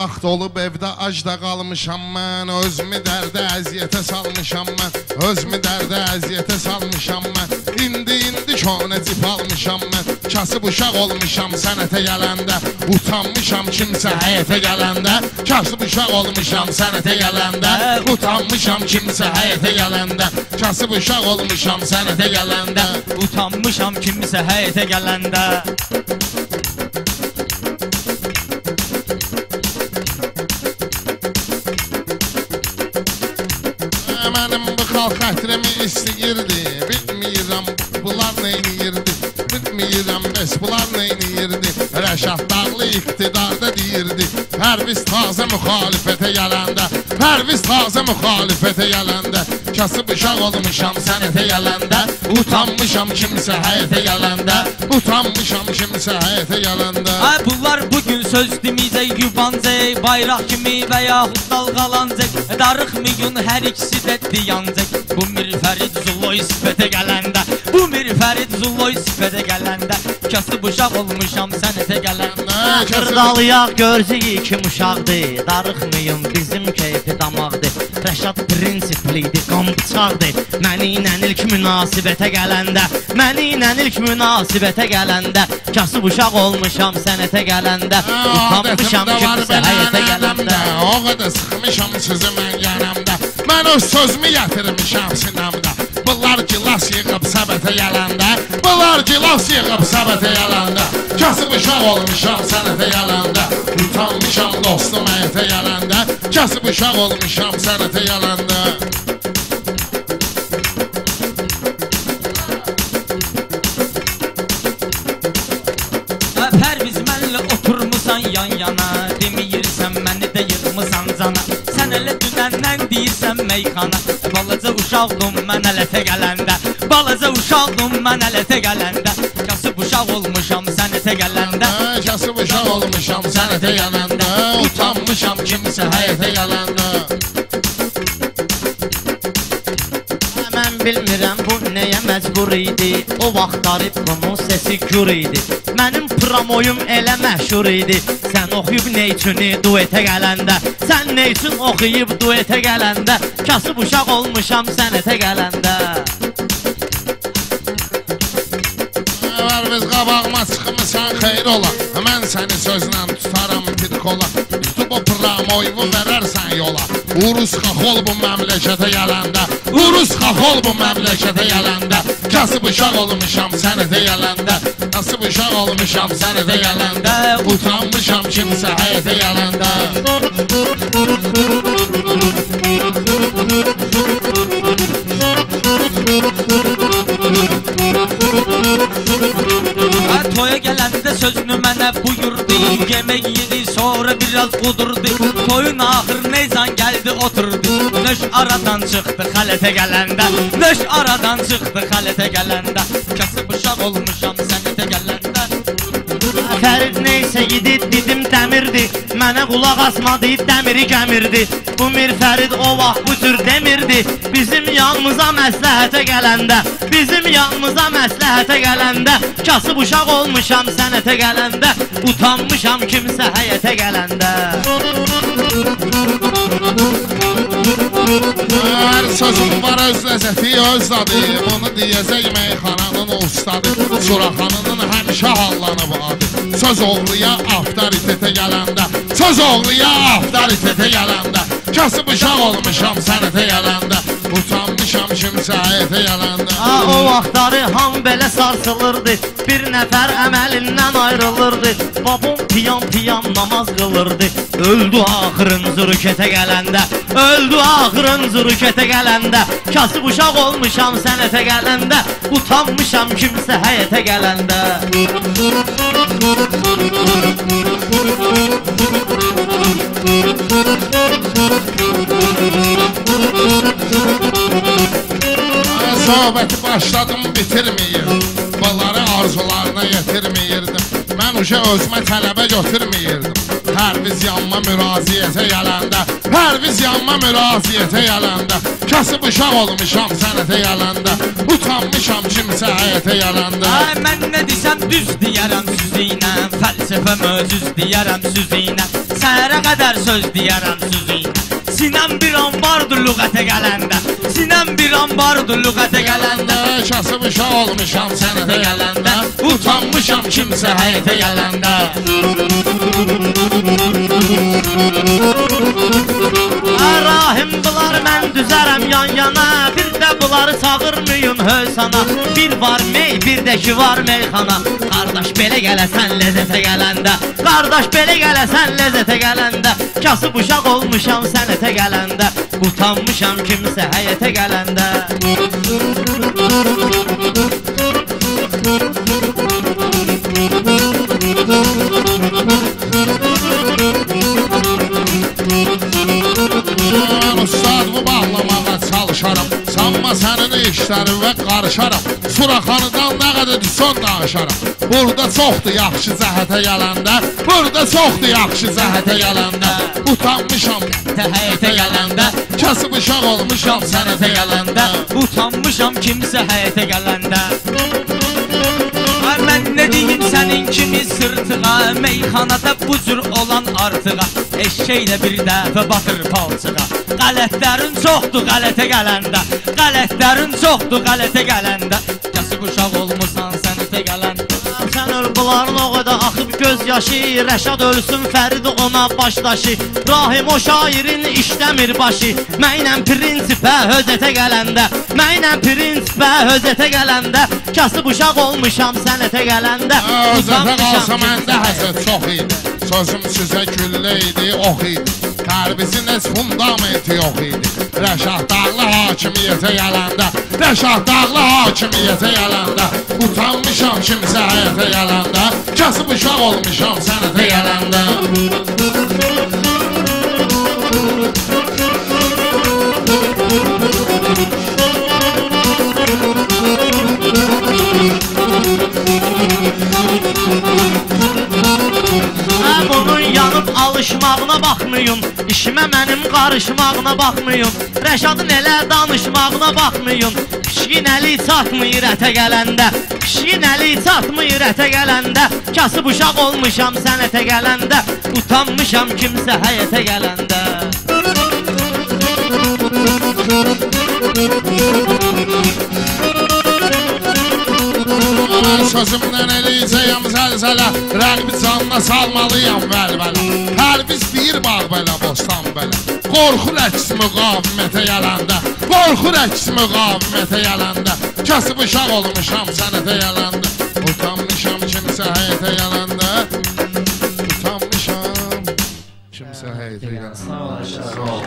Vaxt olub evdə acda qalmışam mən, özümü dərdə əziyyətə salmışam mən, özümü dərdə əziyyətə salmışam mən. İndi şonə cip almışam mən, kasıb uşaq olmuşam sənətə gələndə, utanmışam kimsə həyətə gələndə, kasıb uşaq olmuşam sənətə gələndə, utanmışam kimsə həyətə gələndə, kasıb uşaq olmuşam sənətə gələndə, utanmışam kimsə həyətə gələndə. Mənim bu xalq xətrimi istəyirdi, bilmirəm bunlar neyniyirdi, bilmirəm bəs bunlar neyniyirdi. Rəşad Dağlı iqtidarda deyirdi, Pərviz tazə müxalifətə gələndə, Pərviz tazə müxalifətə gələndə, kasıb uşaq olmuşam sənətə gələndə, utanmışam kimsə həyətə gələndə, utanmışam kimsə həyətə gələndə. Bunlar bugün söz demizə yubancaq, bayraq kimi və yaxud dalğalancaq, darıxmayın hər ikisi də diyancaq. Bu Mirfərid Zulloy sifətə gələndə, bu Mirfərid Zulloy sifətə gələndə, kasıb uşaq olmuşam sənətə gələndə. Xırdalıyaq görsək kim uşaqdır, darıxmayın bizim keyfi damaqdır. Rəşad prinsipliydi, qan bıçaqdır, məni ilə ilk münasibətə gələndə, məni ilə ilk münasibətə gələndə, kasıb uşaq olmuşam sənətə gələndə, utanmışam kimsə həyətə gələndə. O qədər sıxmışam sizi mən yanımda, mən öz sözümü gətirmişəm sinəmdə. Bunlar gilas yığıb səbətə gələndə, bunlar gilas yığıb səbətə gələndə, kasıb uşaq olmuşam sənətə gələndə, utanmışam dostum həyətə gələndə, kasıb uşaq olmuşam sənətə gələndə. Pərviz mənlə oturmusan yan yana, deməyirsən məni də yığmısan cana. Sən elə dünəndən deyirsən meyxana, balaca uşaqdım mən ələtə gələndə, balaca uşaqdım mən ələtə gələndə, kasıb uşaq olmuşam sənətə gələndə, kasıb uşaq olmuşam sənətə gələndə, utanmışam kimsə həyətə gələndə. Mən bilmirəm bu nəyə məcbur idi, o vaxtları bunun səsi gür idi. Mənim promoyum elə məşhur idi, sən oxuyub nə üçün duetə gələndə, sən nə üçün oxuyub duetə gələndə, kasıb uşaq olmuşam sənətə gələndə. Pərviz qabağıma çıxmısan xeyr ola, mən səni sözlə tutaram bir kola, tutub o promoyumu verərsən yola. Urus xaxol bu məmləkətə gələndə, Urus xaxol bu məmləkətə gələndə, kasıb uşaq olmuşam sənətə gələndə, kasıb uşaq olmuşam sənətə gələndə, utanmışam kimsə həyətə gələndə. Toya gələndə sözünü mənə buyurdu, yemək yedi sonra biraz qudurdu, toyun axır neyzan gəldi oturdu, nöş aradan çıxdı xələtə gələndə, nöş aradan çıxdı xələtə gələndə, kasıb uşaq olmuşam sənətə gələndə. Fərid neysə idi didim dəmirdi, mənə qulaq asmadı dəmiri gəmirdi, bu Mirfərid o vaxt bu cür demirdi, bizim yanımıza məsləhətə gələndə, bizim yanımıza məsləhətə gələndə, kasıb uşaq olmuşam sənətə gələndə, utanmışam kimsə həyətə gələndə. Hər sözüm var öz ləzzəti öz dadı, bunu deyəcək meyxananın ustadı, Suraxanının həmişə hallanıb adı. Söz oğluya avtoritetə gələndə, söz oğluya avtoritetə gələndə, kasıb uşaq olmuşam sənətə gələndə, utanmışam kimsə həyətə gələndə. O vaxtları ham belə sarsılırdı, bir nəfər əməlindən ayrılırdı, babam piyan namaz qılırdı, öldü axırın zürükətə gələndə, öldü axırın zürükətə gələndə, kasıb uşaq olmuşam sənətə gələndə, utanmışam kimsə həyətə gələndə. Söhbəti başladım bitirməyir, bunları arzularına yetirməyirdim, mən uşa özümə tələbə götürməyirdim, Pərviz yanma müraziyyətə gələndə, Pərviz yanma müraziyyətə gələndə, kasıb uşaq olmuşam sənətə gələndə, utanmışam kimsə həyətə gələndə. Ay mən nə desəm düz deyərəm süzüynə, fəlsəfə möcüz deyərəm süzüynə, səhərə qədər söz deyərəm süzüynə. Sinəm bir an vardı lüğətə gələndə, sinəm bir an vardı lüğətə gələndə, kasıb uşaq olmuşam sənətə gələndə, utanmışam kimsə həyətə gələndə. Rahim bunlar mən düzərəm yan yana, bir də bunları çağırmayın hövsana. Bir var mey, bir də ki var meyxana. Qardaş belə gələsən ləzzətə gələndə, qardaş belə gələsən ləzzətə gələndə, kasıb uşaq olmuşam sənətə gələndə, utanmışam kimsə həyətə gələndə. Ustadımı bağlamağa çalışarım, sanma sənin işlərinə qarışarım, Suraxanıdan nə qədər son danışarım. Burada çoxdur yaxşı cəhətə gələndə, burada çoxdur yaxşı cəhətə gələndə, utanmışam həyətə gələndə, kasıb uşaq olmuşam sənətə gələndə, utanmışam kimsə həyətə gələndə. Ay mən nə deyim sənin kimi sırtığa, meyxanada bu cür olan artığa, eşşəklə bir dəfə batır palçığa. Qələtlərin çoxdur qələtə gələndə, qələtlərin çoxdur qələtə gələndə, kasıb uşaq olmuşsan sənətə gələndə. Sən öl bunların o qədər axıb göz yaşı, Rəşad ölsün Fərid ona başdaşı, Rahim o şairin işləmir başı, mənlə prinsipə hözətə gələndə, mənlə prinsipə hözətə gələndə, kasıb uşaq olmuşam sənətə gələndə, özətə qalsa məndə həsət çox idi, sözüm sizə güllə idi, ox idi, Pərvizin heç fundamenti yox idi. Rəşad dağlı hakimiyyətə gələndə, Rəşad dağlı hakimiyyətə gələndə, utanmışam kimsə həyətə gələndə, kasıb uşaq olmuşam sənətə gələndə. Bunun yanıb alışmağına baxmayın, işimə mənim qarışmağına baxmayın, Rəşadın elə danışmağına baxmayın, pişkin əli çatmıyır ətə gələndə, pişkin əli çatmıyır ətə gələndə, kasıb uşaq olmuşam sənətə gələndə, utanmışam kimsə həyətə gələndə. Sözümdən eləyəcəyəm zəlzələ, rəqbi canına salmalıyam vəlvələ, Pərviz deyir bağ belə, bostan belə, qorxur əks müqavimətə gələndə, qorxur əks müqavimətə gələndə, kasıb uşaq olmuşam sənətə gələndə, utanmışam kimsə həyətə gələndə, utanmışam kimsə həyətə gələndə. Sağ ol.